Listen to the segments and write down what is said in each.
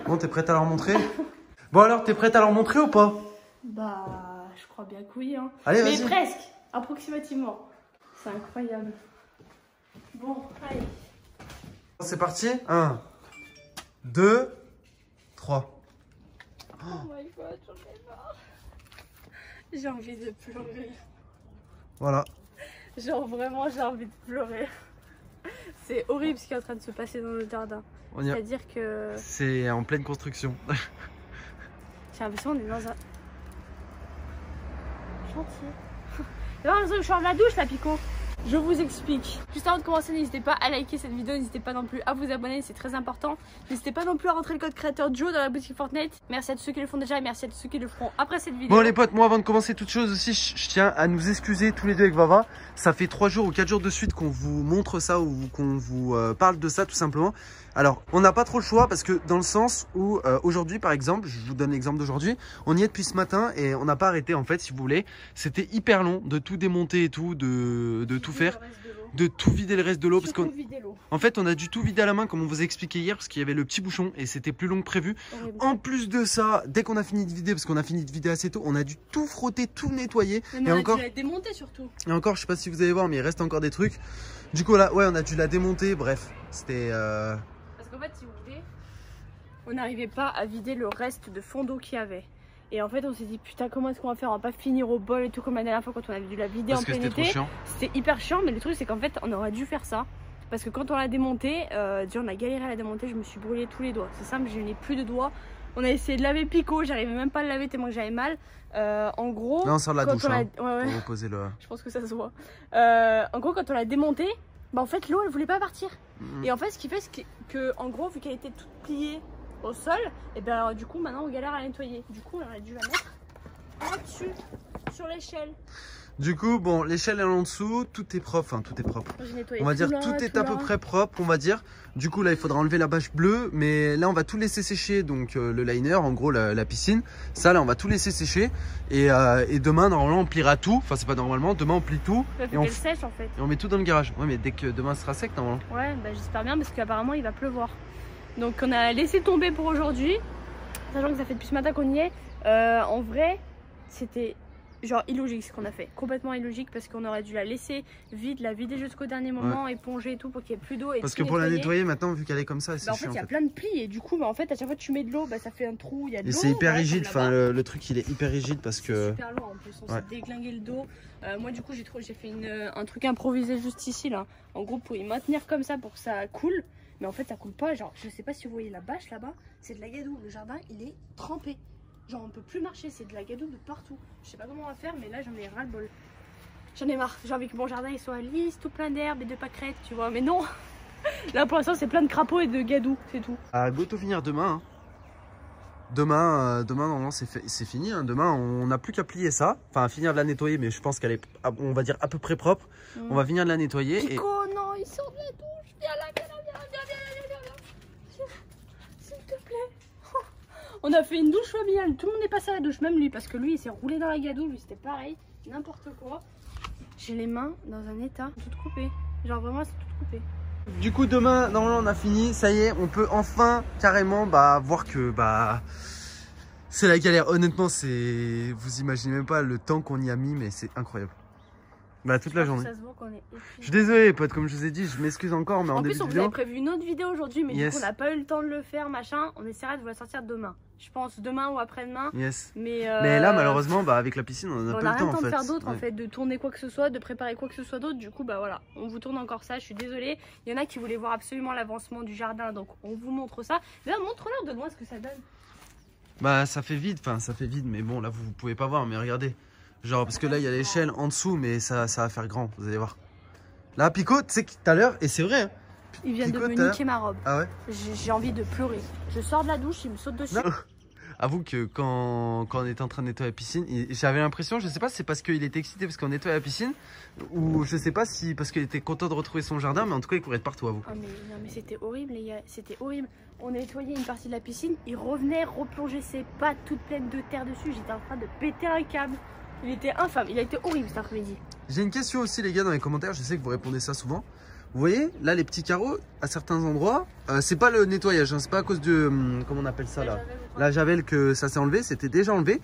Bon, t'es prête à leur montrer? Bon alors, t'es prête à leur montrer ou pas? Bah, je crois bien que oui. Hein. Allez, mais vas-y. presque, approximativement. C'est incroyable. Bon, allez. C'est parti. 1, 2, 3. Oh my god, j'en ai marre. J'ai envie de pleurer. Voilà. Genre vraiment, j'ai envie de pleurer. C'est horrible ce qui est en train de se passer dans le jardin. C'est-à-dire que... C'est en pleine construction. J'ai l'impression qu'on est dans un... chantier. J'ai l'impression que je sors de la douche là, Pico. Je vous explique. Juste avant de commencer, n'hésitez pas à liker cette vidéo, n'hésitez pas non plus à vous abonner, c'est très important. N'hésitez pas non plus à rentrer le code créateur Joe dans la boutique Fortnite. Merci à tous ceux qui le font déjà et merci à tous ceux qui le feront après cette vidéo. Bon les potes, moi avant de commencer toute chose aussi, je tiens à nous excuser tous les deux avec Vava. Ça fait 3 jours ou 4 jours de suite qu'on vous montre ça ou qu'on vous parle de ça tout simplement. Alors, on n'a pas trop le choix parce que dans le sens où aujourd'hui par exemple, je vous donne l'exemple d'aujourd'hui, on y est depuis ce matin et on n'a pas arrêté en fait si vous voulez. C'était hyper long de tout démonter et tout, de tout faire, de tout vider le reste de l'eau parce qu'en fait on a dû tout vider à la main comme on vous a expliqué hier parce qu'il y avait le petit bouchon et c'était plus long que prévu. Horrible. En plus de ça, dès qu'on a fini de vider, parce qu'on a fini de vider assez tôt, on a dû tout frotter, tout nettoyer. Mais on a dû la démonter surtout. Et encore, je sais pas si vous allez voir mais il reste encore des trucs. Du coup là, ouais on a dû la démonter, bref, c'était... Parce qu'en fait si vous voulez, on n'arrivait pas à vider le reste de fond d'eau qu'il y avait. Et en fait on s'est dit putain comment est-ce qu'on va faire, on va pas finir au bol et tout comme la dernière fois quand on avait dû la vider en plein été. C'était hyper chiant mais le truc c'est qu'en fait on aurait dû faire ça. Parce que quand on l'a démontée, déjà on a galéré à la démonter, je me suis brûlé tous les doigts. C'est simple, je n'ai plus de doigts. On a essayé de laver Pico, j'arrivais même pas à le laver tellement que j'avais mal. En gros... Là on sort de la douche hein, ouais. pour reposer le... Je pense que ça se voit. En gros quand on l'a démontée, bah en fait l'eau elle voulait pas partir. Et en fait ce qui fait c'est que en gros vu qu'elle était toute pliée au sol, et ben du coup maintenant on galère à la nettoyer. Du coup on aurait dû la mettre là-dessus, sur l'échelle. Du coup, bon, l'échelle est en dessous, tout est propre, enfin tout est propre. On va dire tout est à peu près propre, on va dire. Du coup là il faudra enlever la bâche bleue, mais là on va tout laisser sécher, donc le liner, en gros la piscine. Ça là on va tout laisser sécher et demain normalement on pliera tout, enfin c'est pas normalement, demain on plie tout. Et on sèche en fait. Et on met tout dans le garage. Ouais mais dès que demain sera sec normalement. Ouais bah j'espère bien parce qu'apparemment il va pleuvoir. Donc on a laissé tomber pour aujourd'hui, sachant que ça fait depuis ce matin qu'on y est. En vrai c'était... genre illogique ce qu'on a fait, complètement illogique parce qu'on aurait dû la laisser vide, la vider jusqu'au dernier moment, éponger et tout pour qu'il y ait plus d'eau. Parce que pour la nettoyer maintenant vu qu'elle est comme ça, c'est en fait il y a plein de plis et du coup bah, en fait à chaque fois que tu mets de l'eau, bah, ça fait un trou, il y a de l'eau. Et c'est hyper rigide, enfin le truc il est hyper rigide parce que... super lourd en plus, on s'est déglingué le dos. Moi du coup j'ai fait un truc improvisé juste ici là, en gros pour y maintenir comme ça pour que ça coule. Mais en fait ça coule pas, genre je sais pas si vous voyez la bâche là-bas, c'est de la gadoue, le jardin il est trempé. Genre on peut plus marcher, c'est de la gadoue de partout. Je sais pas comment on va faire mais là j'en ai ras le bol. J'en ai marre, j'ai envie que mon jardin il soit lisse, tout plein d'herbes et de pâquerettes, tu vois. Mais non. Là pour l'instant c'est plein de crapauds et de gadoue, c'est tout. À Goto finir demain. Demain normalement c'est fini. Hein. Demain on n'a plus qu'à plier ça. Enfin finir de la nettoyer mais je pense qu'elle est, on va dire à peu près propre. On va finir de la nettoyer. Pico, non, il sort de la douche. Viens là, viens. S'il te plaît. On a fait une douche familiale, tout le monde est passé à la douche, même lui, parce que lui il s'est roulé dans la gadoue, lui c'était pareil, n'importe quoi. J'ai les mains dans un état tout coupé, genre vraiment c'est tout coupé. Du coup demain, normalement on a fini, ça y est, on peut enfin carrément voir que c'est la galère. Honnêtement, vous imaginez même pas le temps qu'on y a mis, mais c'est incroyable. Toute la journée. Ça se voit qu'on est épuisé. Je suis désolé pote, comme je vous ai dit, je m'excuse encore, mais en début de vidéo... En plus on vous avait prévu une autre vidéo aujourd'hui, mais du coup on n'a pas eu le temps de le faire, machin. On essaiera de vous la sortir demain. Je pense demain ou après-demain. Yes. Mais là malheureusement, avec la piscine, on a pas le temps en fait. On n'a rien le temps de faire d'autre en fait, de tourner quoi que ce soit, de préparer quoi que ce soit d'autre. Du coup bah voilà, on vous tourne encore ça, je suis désolée. Il y en a qui voulaient voir absolument l'avancement du jardin, donc on vous montre ça. Là montre-leur, donne-moi ce que ça donne. Ça fait vide, mais bon là vous pouvez pas voir, mais regardez. Genre parce que là il y a l'échelle en dessous, mais ça va faire grand, vous allez voir. Là Pico, tu sais que tout à l'heure, et c'est vrai hein, il vient de me niquer ma robe. Ah ouais. J'ai envie de pleurer. Je sors de la douche, il me saute dessus. Non. Avoue que quand on était en train de nettoyer la piscine, j'avais l'impression, je sais pas si c'est parce qu'il était excité parce qu'on nettoyait la piscine, ou je sais pas si parce qu'il était content de retrouver son jardin, mais en tout cas il courait de partout, avoue. Ah mais non mais c'était horrible les gars, c'était horrible. On nettoyait une partie de la piscine, il revenait replonger ses pattes toutes pleines de terre dessus, j'étais en train de péter un câble. Il était infâme, il a été horrible cet après-midi. J'ai une question aussi les gars dans les commentaires, je sais que vous répondez ça souvent. Vous voyez, là, les petits carreaux, à certains endroits, c'est pas le nettoyage, hein, c'est pas à cause de, comment on appelle ça là, la javel que ça s'est enlevé, c'était déjà enlevé.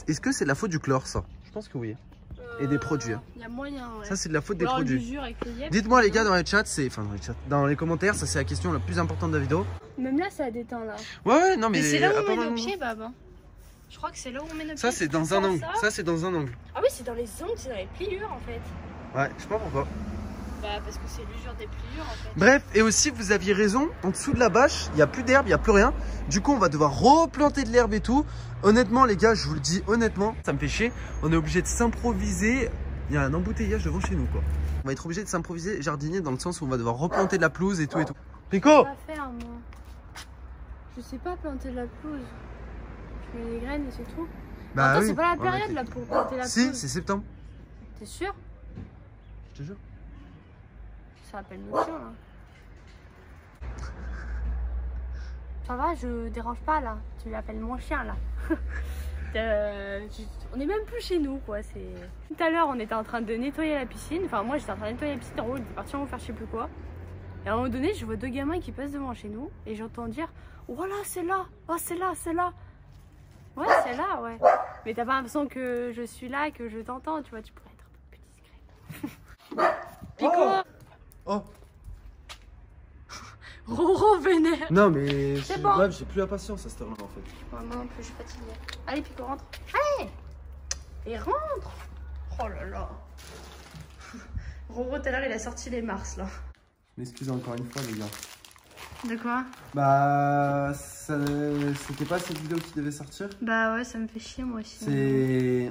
Est-ce que c'est de la faute du chlore, ça? Je pense que oui. Et des produits. Il y a moyen, ouais. Ça, c'est de la faute des produits. Dites-moi les gars dans les chats, dans les commentaires, ça c'est la question la plus importante de la vidéo. Même là, ça détend là. Ouais, non mais. C'est là où on met nos pieds, Bab. Je crois que c'est là où on met nos pieds. Ça, c'est dans un angle. Ça, c'est dans un angle. Ah oui, c'est dans les angles, c'est dans les pliures en fait. Ouais, je sais pas pourquoi. Bah, parce que c'est l'usure des pliures en fait. Bref, et aussi, vous aviez raison, en dessous de la bâche, il n'y a plus d'herbe, il n'y a plus rien. Du coup, on va devoir replanter de l'herbe et tout. Honnêtement, les gars, je vous le dis honnêtement, ça me fait chier. On est obligé de s'improviser. Il y a un embouteillage devant chez nous, quoi. On va être obligé de s'improviser jardinier dans le sens où on va devoir replanter de la pelouse et tout et tout. Rico! Je sais pas faire, moi. Je sais pas planter de la pelouse. Je mets les graines et c'est tout. Bah attends, oui. c'est pas la période là pour planter la pelouse. Si, c'est septembre. T'es sûr? Je te jure. Ça appelle nos chiens là. Ça va, je dérange pas là. Tu l'appelles mon chien là. On est même plus chez nous quoi. Tout à l'heure on était en train de nettoyer la piscine. Enfin moi j'étais en train de nettoyer la piscine. En haut, il était parti en faire je sais plus quoi. Et à un moment donné je vois deux gamins qui passent devant chez nous. Et j'entends dire oh là c'est là. Oh c'est là, c'est là. Ouais c'est là ouais. Mais t'as pas l'impression que je suis là, que je t'entends. Tu vois, tu pourrais être un peu plus discret. Pico. Oh. Roro vénère. Non mais c'est bon. Bref, j'ai plus la patience à cette heure-là en fait. Ouais, moi non plus, je suis fatiguée. Allez Pico, rentre. Allez. Et rentre. Oh là là. Roro tout à l'heure il a sorti les Mars là. Je m'excuse encore une fois les gars. De quoi? Bah c'était pas cette vidéo qui devait sortir. Bah ouais, ça me fait chier moi aussi.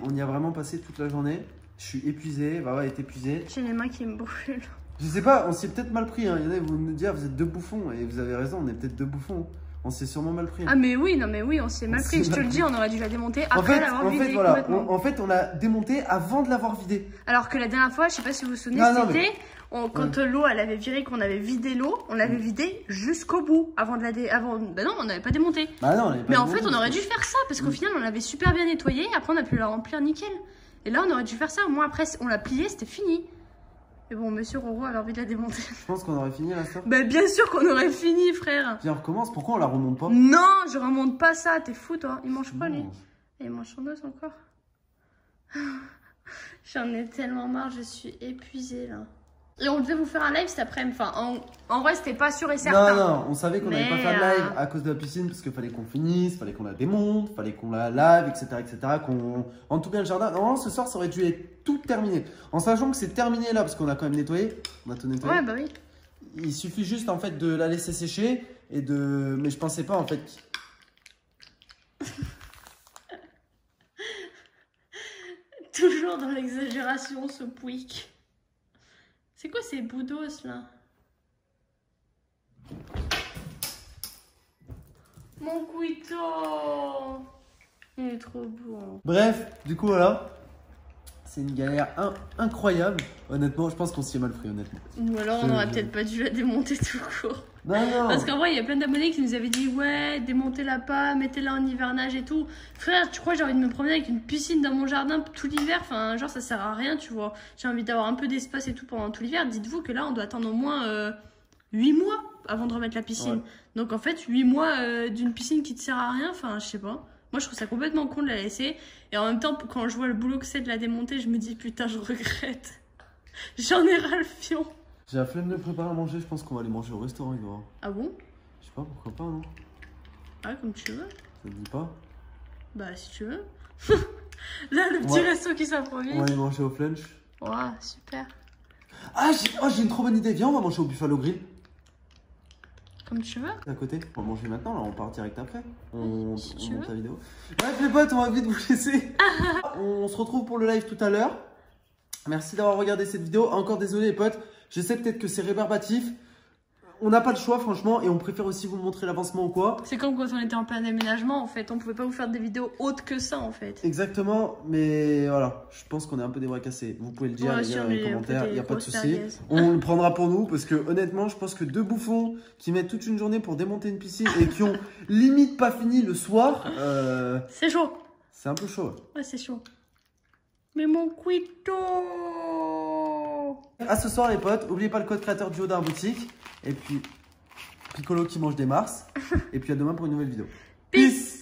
On y a vraiment passé toute la journée. Je suis épuisé, Baba est épuisé. J'ai les mains qui me brûlent. Je sais pas, on s'est peut-être mal pris, hein. Il y en a, vous me dire, vous êtes deux bouffons, et vous avez raison, on est peut-être deux bouffons. On s'est sûrement mal pris. Ah mais oui, non mais oui, on s'est mal pris, je te le dis, on aurait dû la démonter après l'avoir vidée. Voilà, en fait, on l'a démontée avant de l'avoir vidée. Alors que la dernière fois, je sais pas si vous vous souvenez, c'était quand l'eau, elle avait viré, qu'on avait vidé l'eau, on l'avait vidée jusqu'au bout, avant de la Bah non, on n'avait pas démonté. Bah non, on avait pas mais en fait, on aurait dû faire ça, parce qu'au final, on l'avait super bien nettoyé, après on a pu la remplir nickel. Et là, on aurait dû faire ça, moi après, on l'a plié, c'était fini. Mais bon, monsieur Roro avait envie de la démonter. Je pense qu'on aurait fini la sœur. Bah bien sûr qu'on aurait fini, frère. Viens, on recommence, pourquoi on la remonte pas? Non, je remonte pas ça, t'es fou toi. Il mange pas lui. Il mange son os encore. J'en ai tellement marre, je suis épuisée là. Et on devait vous faire un live cet après-midi. Enfin, en vrai, c'était pas sûr et certain. Non, on savait qu'on n'allait pas faire de live à cause de la piscine, parce qu'il fallait qu'on finisse, fallait qu'on la démonte, fallait qu'on la lave, etc. En tout cas, le jardin, normalement, ce soir, ça aurait dû être tout terminé. En sachant que c'est terminé là, parce qu'on a quand même nettoyé. On a tout nettoyé. Ouais, bah oui. Il suffit juste, en fait, de la laisser sécher et de... Mais je pensais pas, en fait... Toujours dans l'exagération, ce pouic. C'est quoi ces boudos là? Mon couteau! Il est trop beau. Bref, du coup voilà. C'est une galère incroyable. Honnêtement, je pense qu'on s'y est mal pris, honnêtement. Ou alors on aurait peut-être pas dû la démonter tout court. Non. Parce qu'en vrai, il y a plein d'abonnés qui nous avaient dit ouais, démontez-la pas, mettez-la en hivernage et tout. Frère, tu crois que j'ai envie de me promener avec une piscine dans mon jardin tout l'hiver? Enfin, genre ça sert à rien, tu vois. J'ai envie d'avoir un peu d'espace et tout pendant tout l'hiver. Dites-vous que là, on doit attendre au moins 8 mois avant de remettre la piscine. Ouais. Donc en fait, 8 mois d'une piscine qui te sert à rien, enfin, je sais pas. Moi, je trouve ça complètement con de la laisser. Et en même temps, quand je vois le boulot que c'est de la démonter, je me dis putain, je regrette. J'en ai ras le fion. J'ai la flemme de préparer à manger, je pense qu'on va aller manger au restaurant, Igor. Ah bon? Je sais pas, pourquoi pas, non? Ah, comme tu veux. Ça te dit pas? Bah, si tu veux. Là, le petit resto qui s'improvise. On va aller manger au flunch. Ouah, super. Ah, j'ai une trop bonne idée. Viens, on va manger au Buffalo Grill. Comme tu veux. À côté. On va manger maintenant, là, on part direct après. On monte la vidéo. Bref, les potes, on va vite vous laisser. On se retrouve pour le live tout à l'heure. Merci d'avoir regardé cette vidéo. Encore désolé, les potes. Je sais peut-être que c'est rébarbatif. On n'a pas le choix, franchement, et on préfère aussi vous montrer l'avancement ou quoi. C'est comme quand on était en plein déménagement, en fait. On pouvait pas vous faire des vidéos autres que ça, en fait. Exactement, mais voilà, je pense qu'on est un peu des bras cassés. Vous pouvez le dire, les gars, dans les commentaires, il n'y a pas de souci. On le prendra pour nous, parce que honnêtement, je pense que deux bouffons qui mettent toute une journée pour démonter une piscine et qui ont limite pas fini le soir, c'est chaud. C'est un peu chaud. Ouais, c'est chaud. Mais mon couteau! À ce soir les potes, oubliez pas le code créateur du haut d'un boutique. Et puis Piccolo qui mange des mars. Et puis à demain pour une nouvelle vidéo. Peace.